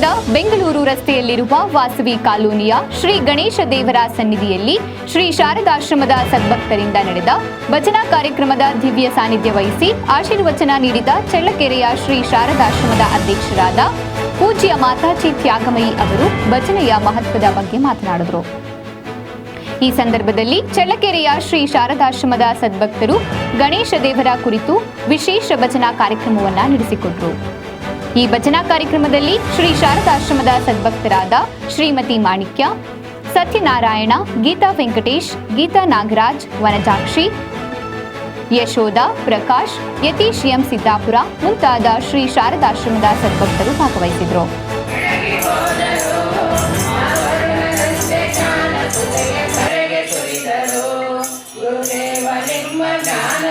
ನಗರದ ಬೆಂಗಳೂರು ರಸ್ತೆಯಲ್ಲಿರುವ ವಾಸವಿ ಕಾಲೋನಿಯ ಶ್ರೀ ಗಣೇಶ ದೇವರ ಸನ್ನಿಧಿಯಲ್ಲಿ ಶ್ರೀ ಶಾರದಾಶ್ರಮದ ಸದ್ಭಕ್ತರಿಂದ ನಡೆದ ಭಜನಾ ಕಾರ್ಯಕ್ರಮದ ದಿವ್ಯ ಸಾನ್ನಿಧ್ಯ ವಹಿಸಿ ಆಶೀರ್ವಚನ ನೀಡಿದ ಚಳ್ಳಕೆರೆಯ ಶ್ರೀ ಶಾರದಾಶ್ರಮದ ಅಧ್ಯಕ್ಷರಾದ ಪೂಜ್ಯ ಮಾತಾಜಿ ತ್ಯಾಗಮಯಿ ಅವರು ಭಜನೆಯ ಮಹತ್ವದ ಬಗ್ಗೆ ಮಾತನಾಡಿದರು. ಈ ಸಂದರ್ಭದಲ್ಲಿ ಚಳ್ಳಕೆರೆಯ ಶ್ರೀ ಶಾರದಾಶ್ರಮದ ಸದ್ಭಕ್ತರು ಗಣೇಶ ದೇವರ ಕುರಿತು ವಿಶೇಷ ಭಜನಾ ಕಾರ್ಯಕ್ರಮವನ್ನು ನಡೆಸಿಕೊಟ್ಟರು. ಈ ಭಜನಾ ಕಾರ್ಯಕ್ರಮದಲ್ಲಿ ಶ್ರೀ ಶಾರದಾಶ್ರಮದ ಸದ್ಭಕ್ತರಾದ ಶ್ರೀಮತಿ ಮಾಣಿಕ್ಯ, ಸತ್ಯನಾರಾಯಣ, ಗೀತಾ ವೆಂಕಟೇಶ್, ಗೀತಾ ನಾಗರಾಜ್, ವನಜಾಕ್ಷಿ, ಯಶೋಧ, ಪ್ರಕಾಶ್, ಯತೀಶ್ ಎಂ ಸಿದ್ದಾಪುರ ಮುಂತಾದ ಶ್ರೀ ಶಾರದಾಶ್ರಮದ ಸದ್ಭಕ್ತರು ಭಾಗವಹಿಸಿದರು. ಗುರುದೇವ ನಿಮ್ಮ ಜ್ಞಾನ